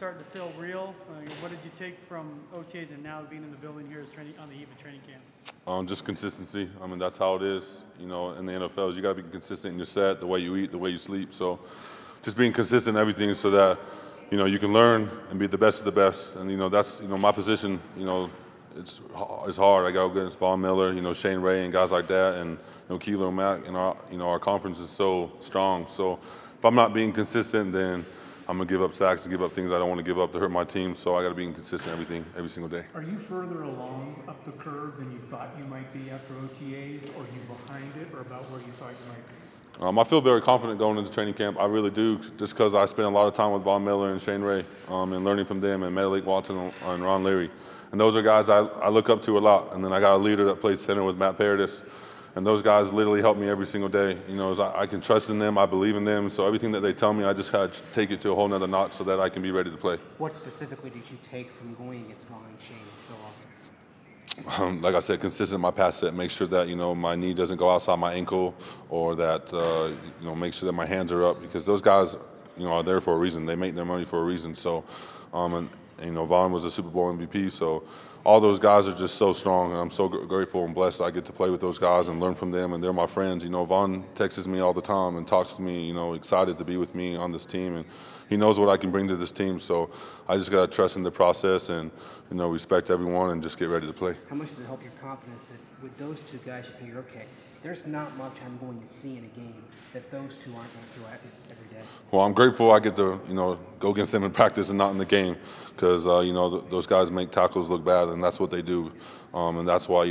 starting to feel real? What did you take from OTAs and now being in the building here on the eve of training camp? Just consistency. I mean, that's how it is. You know, in the NFL, you got to be consistent in your set, the way you eat, the way you sleep. So, just being consistent in everything, so that you can learn and be the best of the best. And that's my position. It's hard. I got to go against Von Miller, Shane Ray, and guys like that, and Keeler and Mack. And our conference is so strong. So, if I'm not being consistent, then I'm going to give up sacks and give up things I don't want to give up to hurt my team, so I got to be inconsistent every single day. Are you further along up the curve than you thought you might be after OTAs, or are you behind it, or about where you thought you might be? I feel very confident going into training camp. I really do, just because I spent a lot of time with Von Miller and Shane Ray and learning from them, and Malik Watson and Ron Leary. And those are guys I look up to a lot. And then I got a leader that plays center with Matt Paradis. And those guys literally help me every single day. I can trust in them, I believe in them. So everything that they tell me, I just got to take it to a whole nother notch so that I can be ready to play. What specifically did you take from going against Ron and Shane so often? Like I said, consistent in my pass set. Make sure that my knee doesn't go outside my ankle, or that make sure that my hands are up, because those guys are there for a reason. They make their money for a reason. So, and Von was a Super Bowl MVP. So all those guys are just so strong, and I'm so grateful and blessed I get to play with those guys and learn from them, and they're my friends. Von texts me all the time and talks to me, excited to be with me on this team, and he knows what I can bring to this team. So I just got to trust in the process and, respect everyone and just get ready to play. How much does it help your confidence that with those two guys you figure, okay, there's not much I'm going to see in a game that those two aren't going to do every day? Well, I'm grateful I get to, go against them in practice and not in the game, because, those guys make tackles look bad, and that's what they do. And that's why,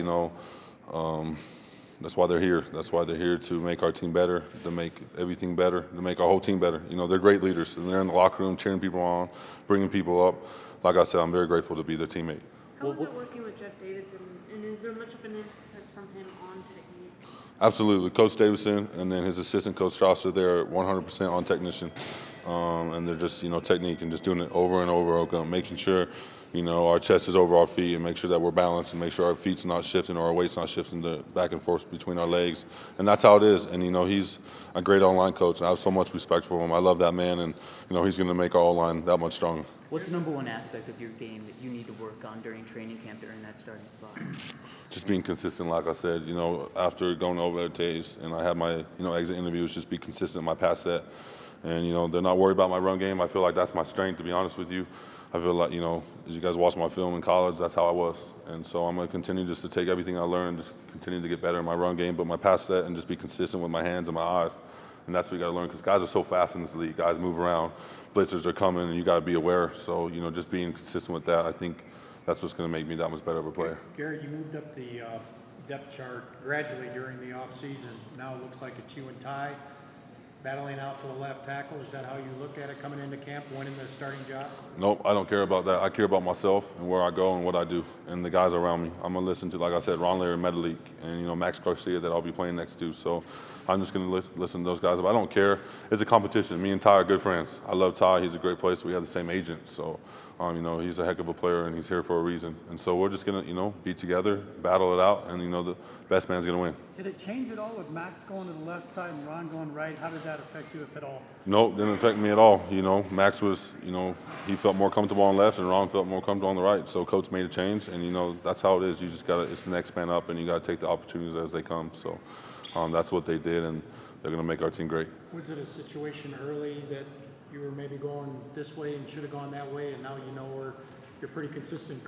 that's why they're here. That's why they're here, to make our team better, to make everything better, to make our whole team better. They're great leaders, and they're in the locker room cheering people on, bringing people up. Like I said, I'm very grateful to be their teammate. How is it working with Jeff Davidson, and is there much of an emphasis from him on technique? Absolutely. Coach Davidson and then his assistant, Coach Strasser, they're 100% on technician. And they're just, technique and just doing it over and over, making sure, our chest is over our feet, and make sure that we're balanced, and make sure our feet's not shifting or our weight's not shifting back and forth between our legs. And that's how it is. And, he's a great online coach, and I have so much respect for him. I love that man, and, he's going to make our O-line that much stronger. What's the number one aspect of your game that you need to work on during training camp, during that starting spot? Just being consistent, like I said. After going over the days and I had my, exit interviews, just be consistent in my pass set. And, they're not worried about my run game. I feel like that's my strength, to be honest with you. I feel like, as you guys watch my film in college, that's how I was. And so I'm going to continue just to take everything I learned, just continue to get better in my run game, but my pass set, and just be consistent with my hands and my eyes. And that's what you got to learn, because guys are so fast in this league. Guys move around, blitzers are coming, and you got to be aware. So, just being consistent with that, I think that's what's going to make me that much better of a player. Garett, you moved up the depth chart gradually during the offseason. Now it looks like it's you and Ty battling out for the left tackle. Is that how you look at it coming into camp, winning the starting job? Nope, I don't care about that. I care about myself and where I go and what I do and the guys around me. I'm going to listen to, like I said, Ron Leary, Medalik, and, Max Garcia that I'll be playing next to. So I'm just going to listen to those guys. But I don't care. It's a competition. Me and Ty are good friends. I love Ty. He's a great player. We have the same agent. So, he's a heck of a player, and he's here for a reason. And so we're just going to, be together, battle it out, and, the best man's going to win. Did it change at all with Max going to the left side and Ron going right? How did that affect you, if at all? Nope, didn't affect me at all. Max was, he felt more comfortable on left, and Ron felt more comfortable on the right. So coach made a change, and, that's how it is. You just got to, it's the next man up, and you got to take the opportunities as they come. So that's what they did, and they're going to make our team great. Was it a situation early that you were maybe going this way and should have gone that way, and now you're pretty consistent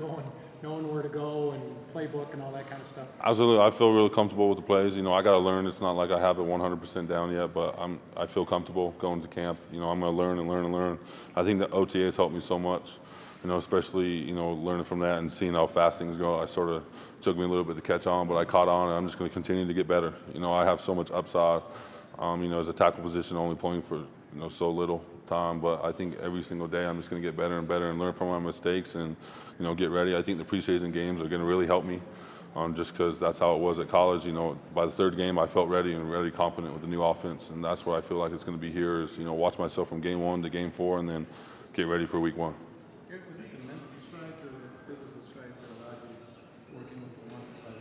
knowing where to go and playbook and all that kind of stuff? Absolutely. I feel really comfortable with the plays. I got to learn. It's not like I have it 100% down yet, but I feel comfortable going to camp. I'm going to learn and learn and learn. I think the OTAs helped me so much, especially, learning from that and seeing how fast things go. I sort of took me a little bit to catch on, but I caught on, and I'm just going to continue to get better. I have so much upside, as a tackle position, only playing for, so little time, but I think every single day I'm just going to get better and better and learn from my mistakes and, get ready. I think the preseason games are going to really help me, just because that's how it was at college. By the third game, I felt ready and really confident with the new offense, and that's what I feel like it's going to be here is, watch myself from game 1 to game 4 and then get ready for week 1. Was it the mental side or the physical side that allowed you working with the one by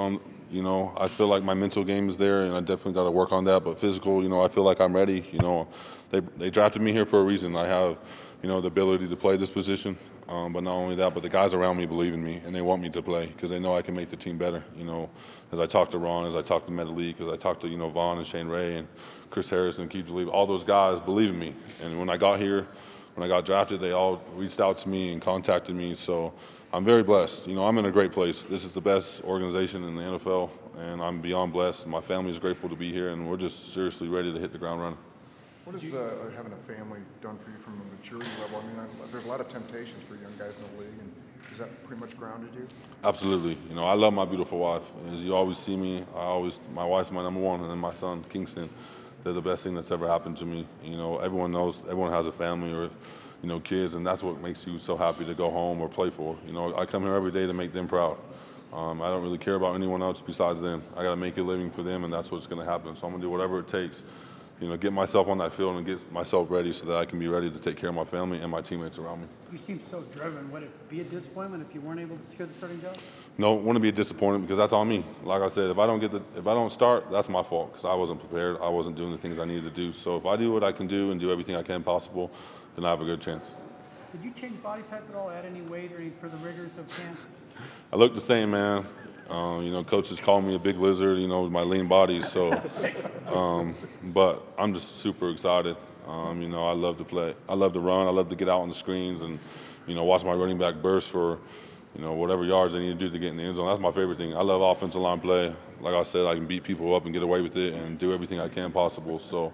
the end? You know, I feel like my mental game is there, and I definitely got to work on that. But physical, you know, I feel like I'm ready. You know, they drafted me here for a reason. I have, you know, the ability to play this position. But not only that, but the guys around me believe in me, and they want me to play because they know I can make the team better. You know, as I talk to Ron, as I talk to Medellin, as I talk to, you know, Vaughn and Shane Ray and Chris Harris and Keith Jalib, all those guys believe in me. And when I got here, when I got drafted, they all reached out to me and contacted me. So I'm very blessed. You know, I'm in a great place. This is the best organization in the NFL, and I'm beyond blessed. My family is grateful to be here, and we're just seriously ready to hit the ground running. What has having a family done for you from a maturity level? I mean, there's a lot of temptations for young guys in the league, and has that pretty much grounded you? Absolutely. You know, I love my beautiful wife. As you always see me, my wife's my number one, and then my son, Kingston. They're the best thing that's ever happened to me. You know, everyone knows, everyone has a family or, you know, kids, and that's what makes you so happy to go home or play for. You know, I come here every day to make them proud. I don't really care about anyone else besides them. I got to make a living for them, and that's what's going to happen. So I'm going to do whatever it takes, you know, get myself on that field and get myself ready so that I can be ready to take care of my family and my teammates around me. You seem so driven. Would it be a disappointment if you weren't able to secure the starting job? No, it wouldn't be a disappointment because that's on me. Like I said, if I don't start, that's my fault because I wasn't prepared. I wasn't doing the things I needed to do. So if I do what I can do and do everything I can possible, then I have a good chance. Did you change body type at all? Add any weight or any for the rigors of camp? I look the same, man. You know, coaches call me a big lizard, you know, with my lean body. So, but I'm just super excited. You know, I love to play. I love to run. I love to get out on the screens and, you know, watch my running back burst for, you know, whatever yards they need to do to get in the end zone. That's my favorite thing. I love offensive line play. Like I said, I can beat people up and get away with it and do everything I can possible. So,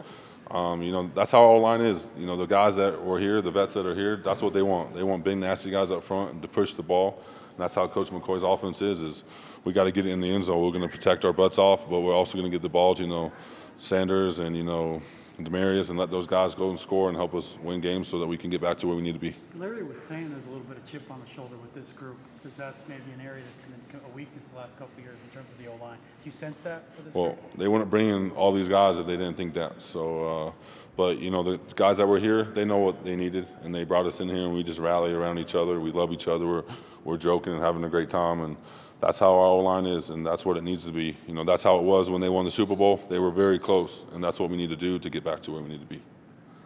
you know, that's how our line is. You know, the guys that were here, the vets that are here, that's what they want. They want big, nasty guys up front to push the ball. And that's how Coach McCoy's offense is we got to get it in the end zone. We're going to protect our butts off, but we're also going to get the ball to, you know, Sanders and, you know, Demarius and let those guys go and score and help us win games so that we can get back to where we need to be. Larry was saying there's a little bit of chip on the shoulder with this group because that's maybe an area that's been a weakness the last couple of years in terms of the O-line. Do you sense that for this Well, group? they wouldn't bring in all these guys if they didn't think that. So, but, you know, the guys that were here, they know what they needed, and they brought us in here, and we just rally around each other. We love each other. We're joking and having a great time, and that's how our O-line is, and that's what it needs to be. You know, that's how it was when they won the Super Bowl. They were very close, and that's what we need to do to get back to where we need to be.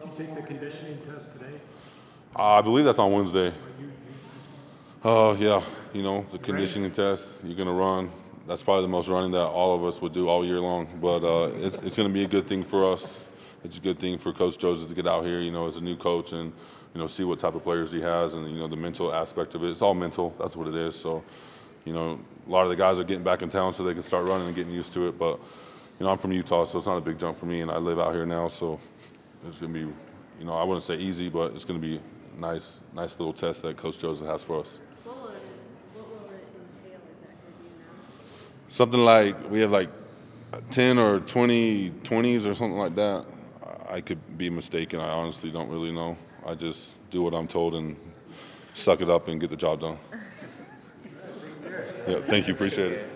Did you take the conditioning test today? I believe that's on Wednesday. Yeah, you know, the conditioning test, you're going to run. That's probably the most running that all of us would do all year long, but it's going to be a good thing for us. It's a good thing for Coach Joseph to get out here, you know, as a new coach and, you know, see what type of players he has and, you know, the mental aspect of it. It's all mental. That's what it is. So, you know, a lot of the guys are getting back in town so they can start running and getting used to it. But, you know, I'm from Utah, so it's not a big jump for me, and I live out here now. So it's going to be, you know, I wouldn't say easy, but it's going to be a nice little test that Coach Joseph has for us. What will it entail exactly, do you know? Something like we have like 10 or 20 20s or something like that. I could be mistaken. I honestly don't really know. I just do what I'm told and suck it up and get the job done. Yeah, thank you. Appreciate it.